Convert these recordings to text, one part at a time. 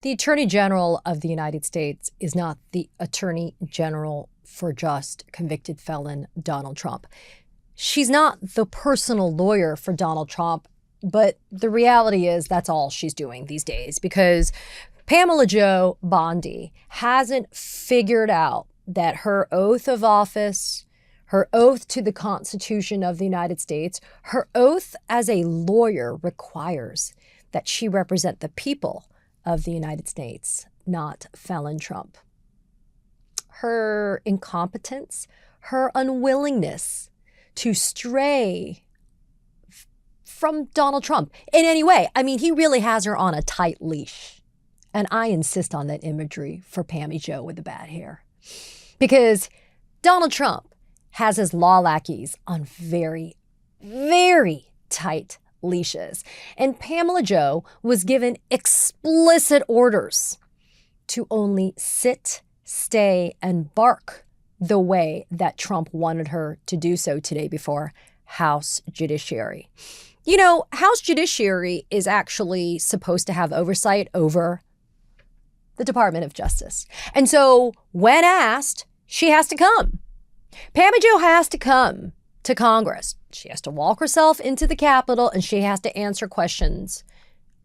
The Attorney General of the United States is not the Attorney General for just convicted felon Donald Trump. She's not the personal lawyer for Donald Trump, but the reality is that's all she's doing these days because Pamela Jo Bondi hasn't figured out that her oath of office, her oath to the Constitution of the United States, her oath as a lawyer requires that she represent the people of the United States, not felon Trump. Her incompetence, her unwillingness to stray from Donald Trump in any way. I mean, he really has her on a tight leash. And I insist on that imagery for Pammy Jo with the bad hair. Because Donald Trump has his law lackeys on very, very tight leashes. And Pamela Jo was given explicit orders to only sit, stay, and bark the way that Trump wanted her to do so today before House Judiciary. You know, House Judiciary is actually supposed to have oversight over the Department of Justice. And so when asked, she has to come. Pammy Jo has to come to Congress. She has to walk herself into the Capitol and she has to answer questions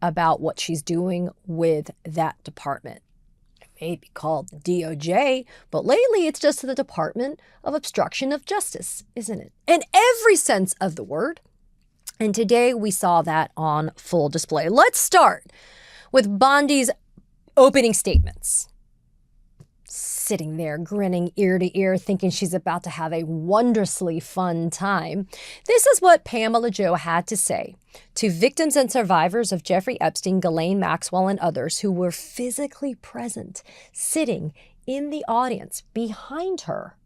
about what she's doing with that department. It may be called the DOJ, but lately it's just the Department of Obstruction of Justice, isn't it? In every sense of the word. And today we saw that on full display. Let's start with Bondi's opening statements. Sitting there grinning ear to ear, thinking she's about to have a wondrously fun time. This is what Pamela Jo had to say to victims and survivors of Jeffrey Epstein, Ghislaine Maxwell, and others who were physically present, sitting in the audience behind her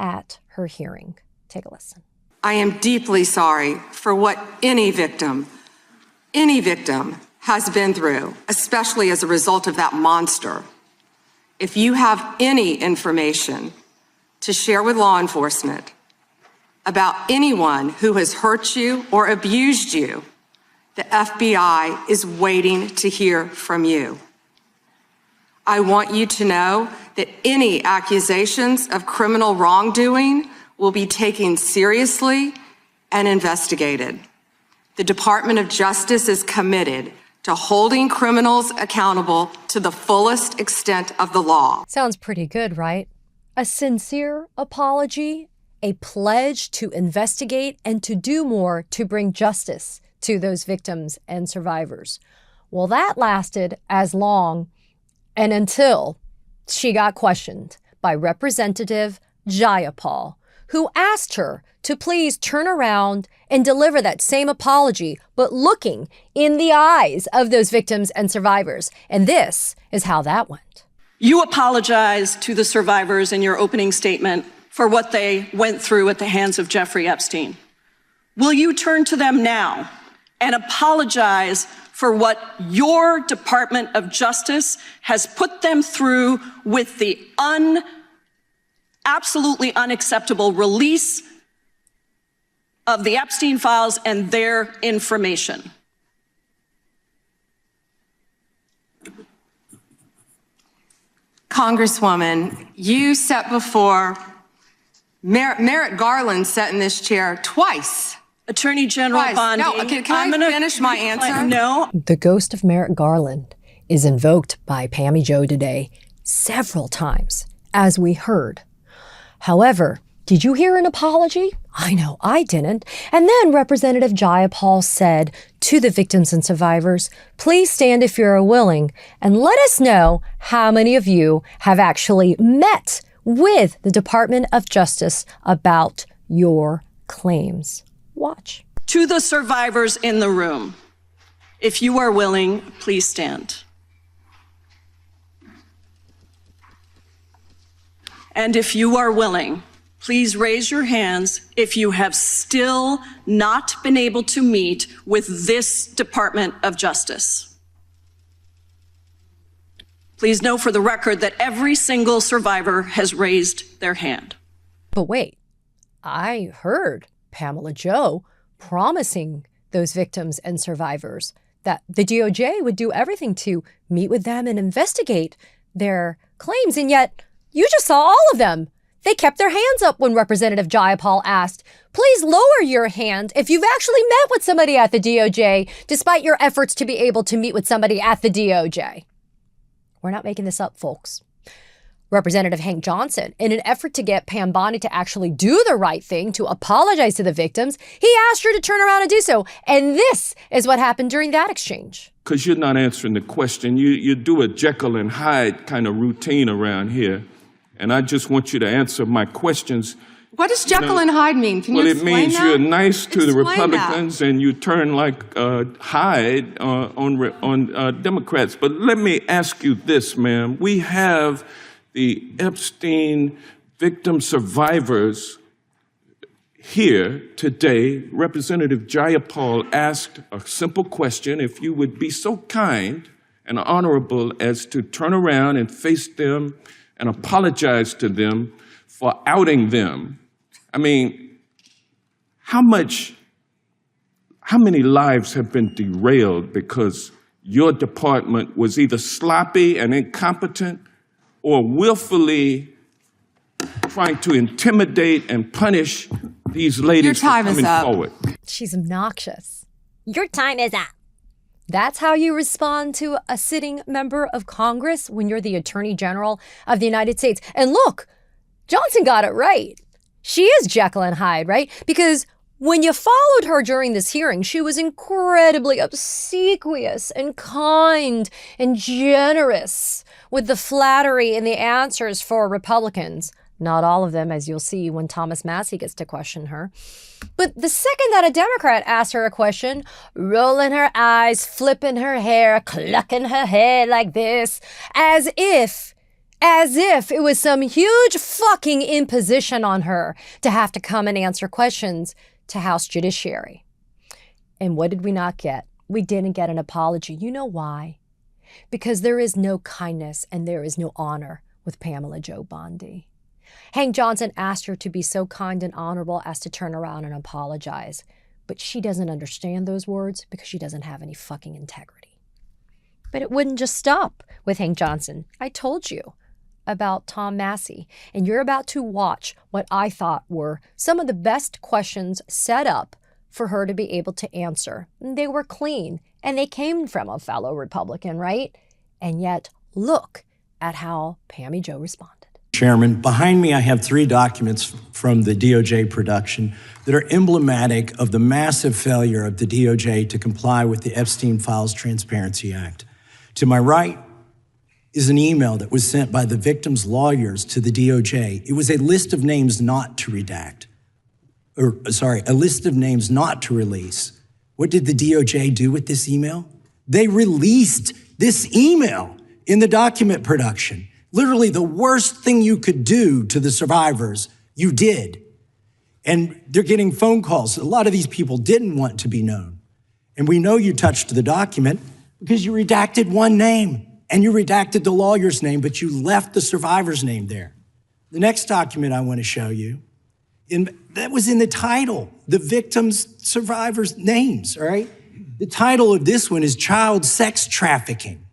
at her hearing. Take a listen. I am deeply sorry for what any victim has been through, especially as a result of that monster. If you have any information to share with law enforcement about anyone who has hurt you or abused you, the FBI is waiting to hear from you. I want you to know that any accusations of criminal wrongdoing will be taken seriously and investigated. The Department of Justice is committed to holding criminals accountable to the fullest extent of the law. Sounds pretty good, right? A sincere apology, a pledge to investigate and to do more to bring justice to those victims and survivors. Well, that lasted as long and until she got questioned by Representative Jayapal, who asked her to please turn around and deliver that same apology, but looking in the eyes of those victims and survivors. And this is how that went. You apologized to the survivors in your opening statement for what they went through at the hands of Jeffrey Epstein. Will you turn to them now and apologize for what your Department of Justice has put them through with the absolutely unacceptable release of the Epstein files and their information? Congresswoman, you sat before Merrick Garland sat in this chair twice. Attorney General Bondi. No, can I finish my answer? No. The ghost of Merrick Garland is invoked by Pammy Jo today several times, as we heard. However, did you hear an apology? I know I didn't. And then Representative Jayapal said to the victims and survivors, please stand if you're willing and let us know how many of you have actually met with the Department of Justice about your claims. Watch. To the survivors in the room, if you are willing, please stand. And if you are willing, please raise your hands if you have still not been able to meet with this Department of Justice. Please know for the record that every single survivor has raised their hand. But wait, I heard Pamela Jo promising those victims and survivors that the DOJ would do everything to meet with them and investigate their claims. And yet, you just saw all of them. They kept their hands up when Representative Jayapal asked, please lower your hand if you've actually met with somebody at the DOJ, despite your efforts to be able to meet with somebody at the DOJ. We're not making this up, folks. Representative Hank Johnson, in an effort to get Pam Bondi to actually do the right thing, to apologize to the victims, he asked her to turn around and do so. And this is what happened during that exchange. Because you're not answering the question. You do a Jekyll and Hyde kind of routine around here. And I just want you to answer my questions. What does Jekyll and Hyde mean? Can you explain that? Well, it means you're nice to the Republicans and you turn like Hyde on Democrats. But let me ask you this, ma'am. We have the Epstein victim survivors here today. Representative Jayapal asked a simple question. If you would be so kind and honorable as to turn around and face them and apologize to them for outing them. I mean, how many lives have been derailed because your department was either sloppy and incompetent or willfully trying to intimidate and punish these ladies for coming forward? She's obnoxious. Your time is up. That's how you respond to a sitting member of Congress when you're the Attorney General of the United States. And look, Johnson got it right. She is Jekyll and Hyde, right? Because when you followed her during this hearing, she was incredibly obsequious and kind and generous with the flattery and the answers for Republicans. Not all of them, as you'll see when Thomas Massie gets to question her. But the second that a Democrat asked her a question, rolling her eyes, flipping her hair, clucking her hair like this, as if it was some huge fucking imposition on her to have to come and answer questions to House Judiciary. And what did we not get? We didn't get an apology. You know why? Because there is no kindness and there is no honor with Pamela Jo Bondi. Hank Johnson asked her to be so kind and honorable as to turn around and apologize. But she doesn't understand those words because she doesn't have any fucking integrity. But it wouldn't just stop with Hank Johnson. I told you about Tom Massie, and you're about to watch what I thought were some of the best questions set up for her to be able to answer. They were clean, and they came from a fellow Republican, right? And yet, look at how Pammy Jo responded. Chairman, behind me I have 3 documents from the DOJ production that are emblematic of the massive failure of the DOJ to comply with the Epstein Files Transparency Act. To my right is an email that was sent by the victims' lawyers to the DOJ. It was a list of names not to redact, a list of names not to release. What did the DOJ do with this email? They released this email in the document production. Literally the worst thing you could do to the survivors, you did. And they're getting phone calls. A lot of these people didn't want to be known. And we know you touched the document because you redacted one name and you redacted the lawyer's name, but you left the survivor's name there. The next document I want to show you, that was in the title, the victims' survivors' names, all right? The title of this one is Child Sex Trafficking,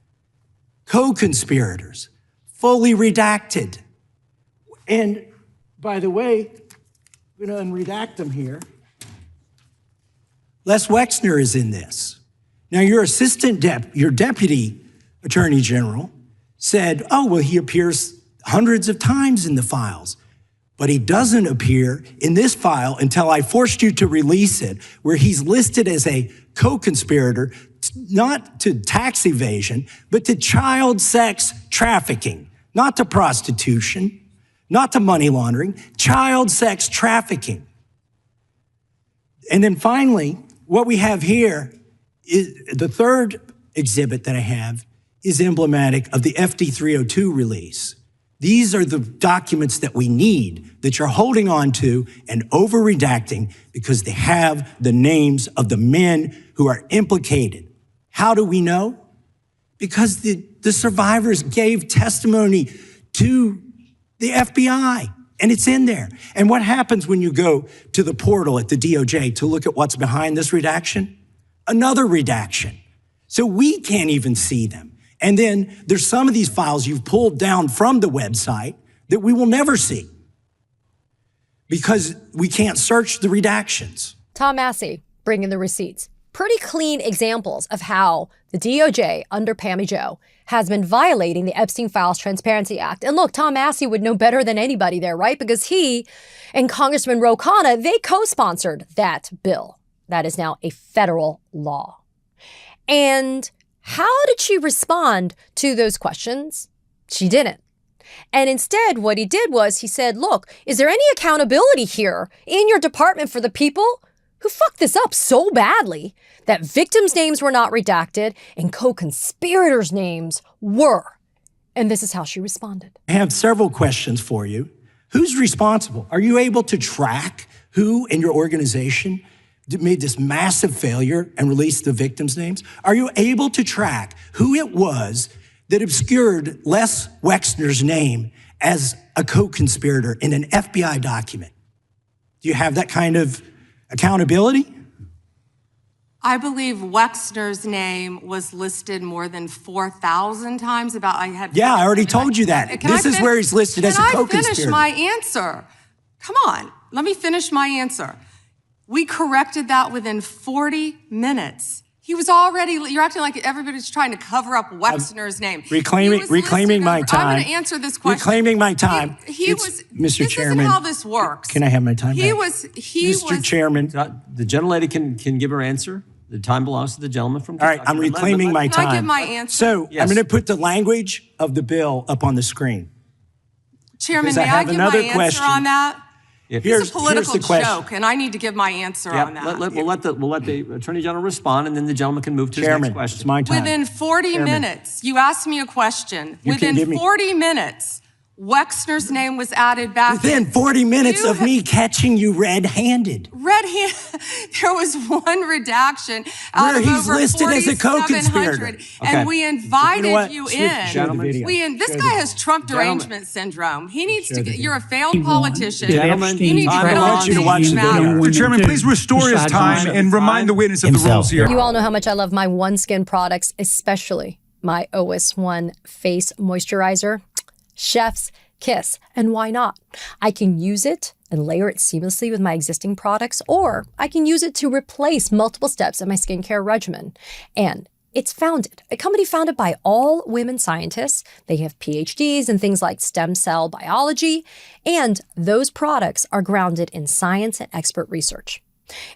Co-Conspirators. Fully redacted. And by the way, I'm going to unredact them here. Les Wexner is in this. Now, your your deputy attorney general said, oh, well, he appears hundreds of times in the files, but he doesn't appear in this file until I forced you to release it, where he's listed as a co-conspirator, not to tax evasion, but to child sex trafficking. Not to prostitution, not to money laundering, child sex trafficking. And then finally, what we have here is the third exhibit that I have is emblematic of the FD 302 release. These are the documents that we need that you're holding on to and over-redacting because they have the names of the men who are implicated. How do we know? Because the survivors gave testimony to the FBI, and it's in there. And what happens when you go to the portal at the DOJ to look at what's behind this redaction? Another redaction. So we can't even see them. And then there's some of these files you've pulled down from the website that we will never see because we can't search the redactions. Tom Massie, bringing the receipts. Pretty clean examples of how the DOJ under Pamela Jo has been violating the Epstein Files Transparency Act. And look, Tom Massie would know better than anybody there, right? Because he and Congressman Ro Khanna, they co-sponsored that bill. That is now a federal law. And how did she respond to those questions? She didn't. And instead, what he did was he said, look, is there any accountability here in your department for the people who fucked this up so badly that victims' names were not redacted and co-conspirators' names were? And this is how she responded. I have several questions for you. Who's responsible? Are you able to track who in your organization made this massive failure and released the victims' names? Are you able to track who it was that obscured Les Wexner's name as a co-conspirator in an FBI document? Do you have that kind of accountability? I believe Wexner's name was listed more than 4,000 times. Yeah, I already told you that. This is where he's listed as a co-conspirator. Can I finish my answer? Come on, let me finish my answer. We corrected that within 40 minutes. He was already, you're acting like everybody's trying to cover up Wexner's name. Reclaiming my time. I'm going to answer this question. Reclaiming my time. Mr. Chairman. This is how this works. Can I have my time back? Mr. Chairman. The gentlelady can give her answer. The time belongs to the gentleman from Kentucky. All right, I'm reclaiming my time. Can I give my answer? So Yes. I'm going to put the language of the bill up on the screen. Chairman, may I give my answer on that? It's a political joke, and I need to give my answer on that. We'll let the Attorney General respond, and then the gentleman can move to his next question. It's my time. Within 40 minutes, you asked me a question. Within 40 minutes, Wexner's name was added back. Within 40 minutes of me catching you red-handed. There was one redaction out Where of he's over listed as a co-conspirator. 4,700, and we invited you in. Gentlemen. This guy has Trump derangement syndrome. He needs to get, you're a failed politician. Gentlemen, You need to I get want on you to watch these the video. matters. Mr. Chairman, please restore his time and remind the witness of the rules here. You all know how much I love my OneSkin products, especially my OS1 face moisturizer. Chef's kiss. And why not? I can use it and layer it seamlessly with my existing products, or I can use it to replace multiple steps in my skincare regimen. And it's a company founded by all women scientists. They have PhDs in things like stem cell biology, and those products are grounded in science and expert research.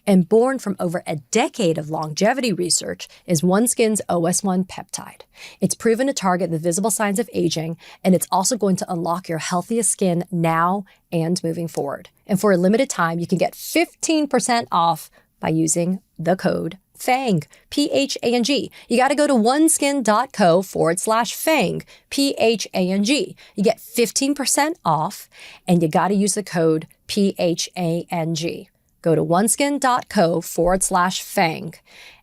And born from over a decade of longevity research is OneSkin's OS1 peptide. It's proven to target the visible signs of aging, and it's also going to unlock your healthiest skin now and moving forward. And for a limited time, you can get 15% off by using the code Phang, P-H-A-N-G. You got to go to oneskin.co/Phang, P-H-A-N-G. You get 15% off, and you got to use the code P-H-A-N-G. Go to oneskin.co/Phang.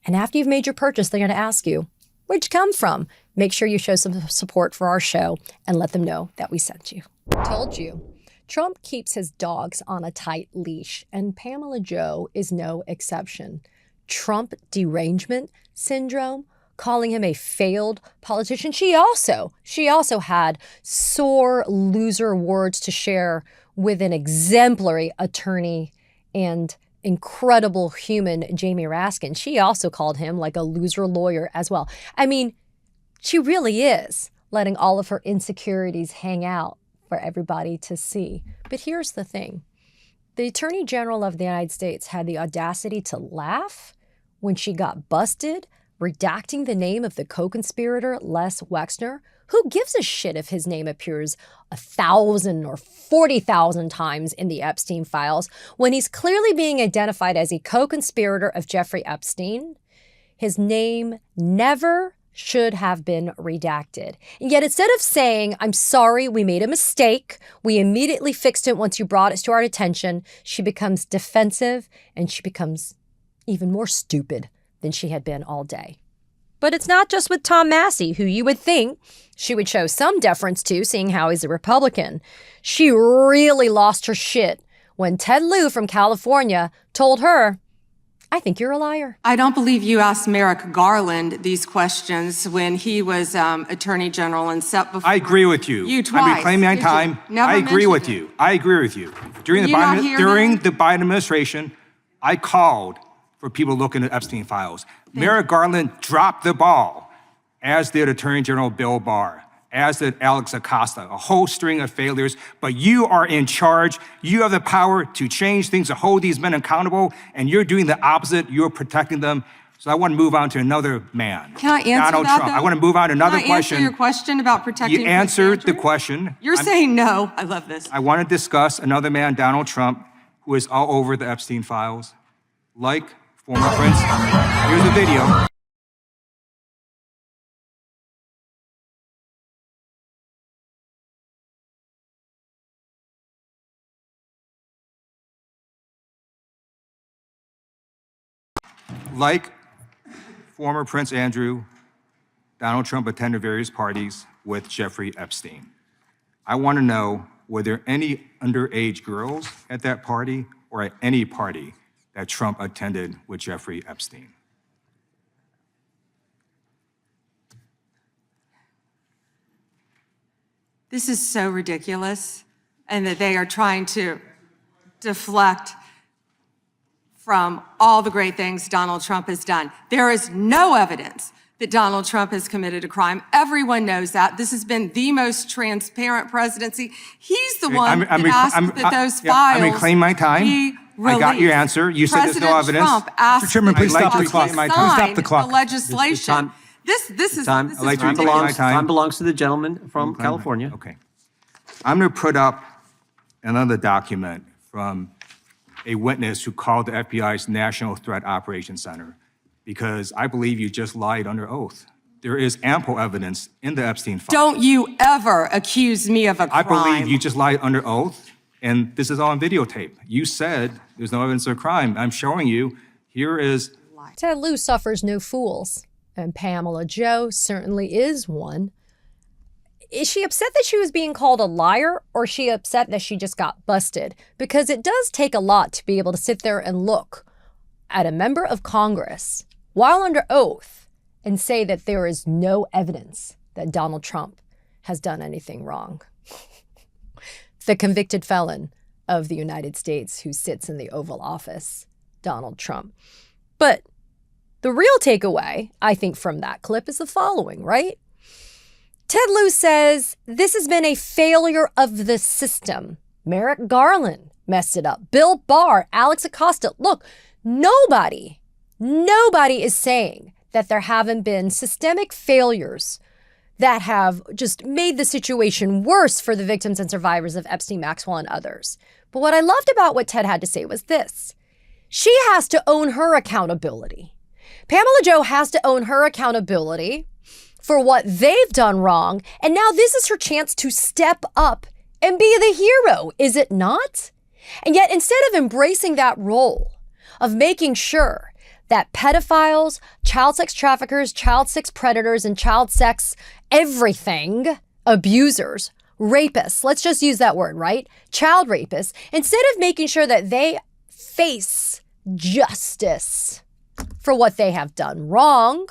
And after you've made your purchase, they're going to ask you, where'd you come from? Make sure you show some support for our show and let them know that we sent you. Told you. Trump keeps his dogs on a tight leash, and Pamela Jo is no exception. Trump derangement syndrome, calling him a failed politician. She also had sore loser words to share with an exemplary attorney and incredible human, Jamie Raskin. She also called him like a loser lawyer as well. I mean, she really is letting all of her insecurities hang out for everybody to see. But here's the thing. The Attorney General of the United States had the audacity to laugh when she got busted redacting the name of the co-conspirator Les Wexner. Who gives a shit if his name appears 1,000 or 40,000 times in the Epstein files when he's clearly being identified as a co-conspirator of Jeffrey Epstein? His name never should have been redacted. And yet instead of saying, I'm sorry, we made a mistake, we immediately fixed it once you brought it to our attention, she becomes defensive and she becomes even more stupid than she had been all day. But it's not just with Tom Massie, who you would think she would show some deference to, seeing how he's a Republican. She really lost her shit when Ted Lieu from California told her I think you're a liar. I don't believe you asked Merrick Garland these questions when he was Attorney General and set before I agree with you. You twice. I'm reclaiming my time. I agree with you. I agree with you. During the Biden administration, I called for people looking at Epstein files. Merrick Garland dropped the ball, as did Attorney General Bill Barr, as did Alex Acosta, a whole string of failures. But you are in charge. You have the power to change things, to hold these men accountable, and you're doing the opposite. You're protecting them. So I want to move on to another man. Can I answer Donald that, Trump. though? I want to move on to another question. Can I answer your question about protecting You answered Prince Andrew? the question. You're saying no. I love this. I want to discuss another man, Donald Trump, who is all over the Epstein files, like former Prince. Here's a video. Like former Prince Andrew, Donald Trump attended various parties with Jeffrey Epstein. I want to know, were there any underage girls at that party or at any party that Trump attended with Jeffrey Epstein? This is so ridiculous, and that they are trying to deflect from all the great things Donald Trump has done. There is no evidence that Donald Trump has committed a crime. Everyone knows that. This has been the most transparent presidency. He's the one that asked that those files I'm reclaiming my time. be I got your released. answer. You said there's no evidence. Trump asked Mr. Chairman, please stop the clock. Stop the clock. The legislation. This is Time belongs to the gentleman from California. Okay. I'm going to put up another document from a witness who called the FBI's National Threat Operations Center, because I believe you just lied under oath. There is ample evidence in the Epstein file. Don't you ever accuse me of a crime. I believe you just lied under oath, and this is on videotape. You said there's no evidence of a crime. I'm showing you. Here is. Ted Lieu suffers no fools, and Pamela Jo certainly is one. Is she upset that she was being called a liar, or is she upset that she just got busted? Because it does take a lot to be able to sit there and look at a member of Congress while under oath and say that there is no evidence that Donald Trump has done anything wrong. The convicted felon of the United States who sits in the Oval Office, Donald Trump. But the real takeaway, I think, from that clip is the following, right? Ted Lieu says this has been a failure of the system. Merrick Garland messed it up. Bill Barr, Alex Acosta. Look, nobody is saying that there haven't been systemic failures that have just made the situation worse for the victims and survivors of Epstein, Maxwell, and others. But what I loved about what Ted had to say was this. She has to own her accountability. Pamela Jo has to own her accountability for what they've done wrong. And now this is her chance to step up and be the hero, is it not? And yet, instead of embracing that role of making sure that pedophiles, child sex traffickers, child sex predators, and child sex everything abusers, rapists, let's just use that word, right? Child rapists, instead of making sure that they face justice for what they have done wrong,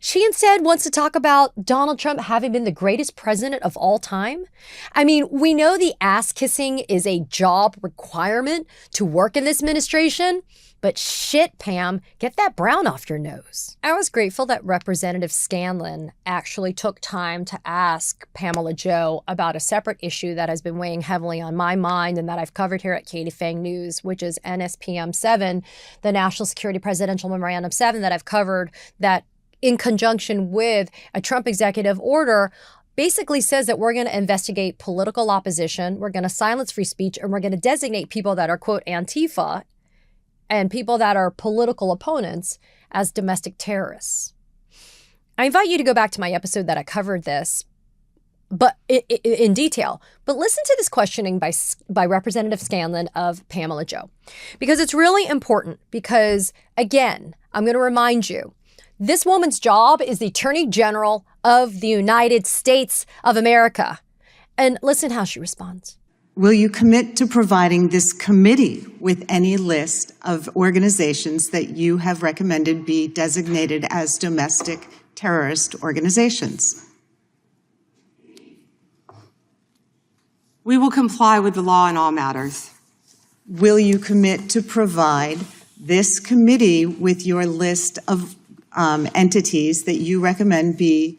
she instead wants to talk about Donald Trump having been the greatest president of all time. I mean, we know the ass kissing is a job requirement to work in this administration, but shit, Pam, get that brown off your nose. I was grateful that Representative Scanlon actually took time to ask Pamela Jo about a separate issue that has been weighing heavily on my mind and that I've covered here at Katie Phang News, which is NSPM 7, the National Security Presidential Memorandum 7 that I've covered, that in conjunction with a Trump executive order, basically says that we're going to investigate political opposition, we're going to silence free speech, and we're going to designate people that are, quote, Antifa and people that are political opponents as domestic terrorists. I invite you to go back to my episode that I covered this, but in detail. But listen to this questioning by Representative Scanlon of Pamela Jo, because it's really important. Because, again, I'm going to remind you, this woman's job is the Attorney General of the United States of America. And listen how she responds. Will you commit to providing this committee with any list of organizations that you have recommended be designated as domestic terrorist organizations? We will comply with the law in all matters. Will you commit to provide this committee with your list of entities that you recommend be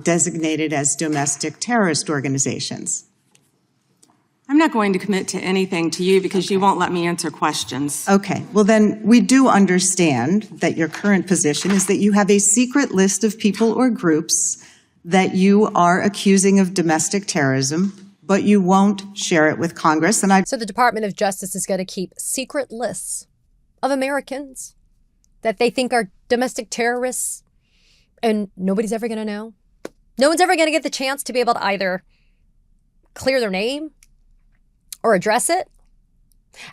designated as domestic terrorist organizations? I'm not going to commit to anything to you because you won't let me answer questions. Okay, well then we do understand that your current position is that you have a secret list of people or groups that you are accusing of domestic terrorism, but you won't share it with Congress. So the Department of Justice is going to keep secret lists of Americans that they think are domestic terrorists, and nobody's ever going to know. No one's ever going to get the chance to be able to either clear their name or address it.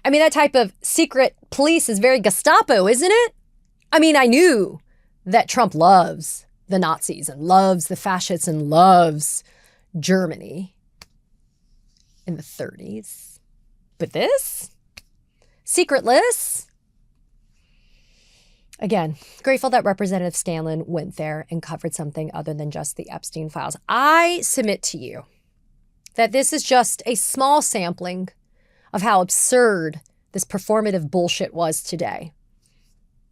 I mean, that type of secret police is very Gestapo, isn't it? I mean, I knew that Trump loves the Nazis and loves the fascists and loves Germany in the 30s. But this? Secret lists? Again, grateful that Representative Scanlon went there and covered something other than just the Epstein files. I submit to you that this is just a small sampling of how absurd this performative bullshit was today.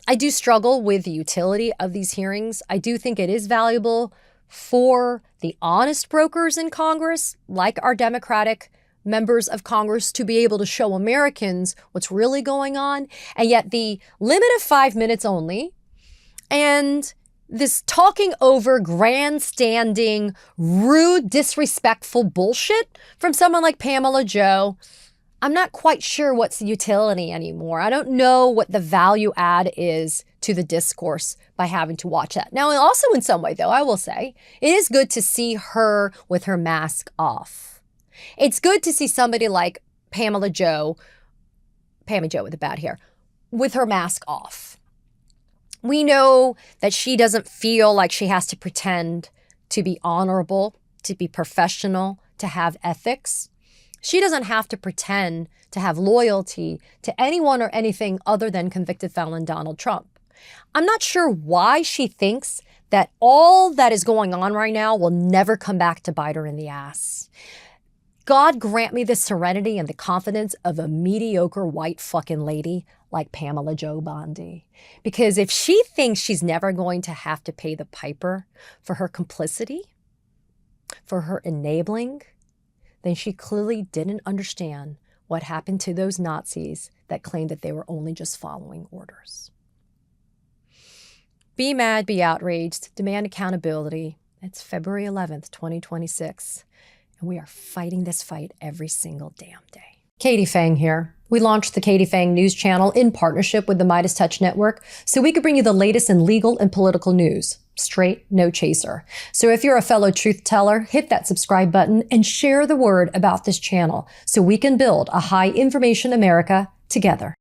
I do struggle with the utility of these hearings. I do think it is valuable for the honest brokers in Congress, like our Democratic members of Congress, to be able to show Americans what's really going on. And yet the limit of 5 minutes only, and this talking over, grandstanding, rude, disrespectful bullshit from someone like Pamela Jo, I'm not quite sure what's the utility anymore. I don't know what the value add is to the discourse by having to watch that. Now, also in some way, though, I will say, it is good to see her with her mask off. It's good to see somebody like Pamela Jo with the bad hair, with her mask off. We know that she doesn't feel like she has to pretend to be honorable, to be professional, to have ethics. She doesn't have to pretend to have loyalty to anyone or anything other than convicted felon Donald Trump. I'm not sure why she thinks that all that is going on right now will never come back to bite her in the ass. God grant me the serenity and the confidence of a mediocre white fucking lady like Pamela Jo Bondi. Because if she thinks she's never going to have to pay the piper for her complicity, for her enabling, then she clearly didn't understand what happened to those Nazis that claimed that they were only just following orders. Be mad, be outraged, demand accountability. It's February 11th, 2026. And we are fighting this fight every single damn day. Katie Phang here. We launched the Katie Phang News Channel in partnership with the Midas Touch Network so we could bring you the latest in legal and political news. Straight, no chaser. So if you're a fellow truth teller, hit that subscribe button and share the word about this channel so we can build a high information America together.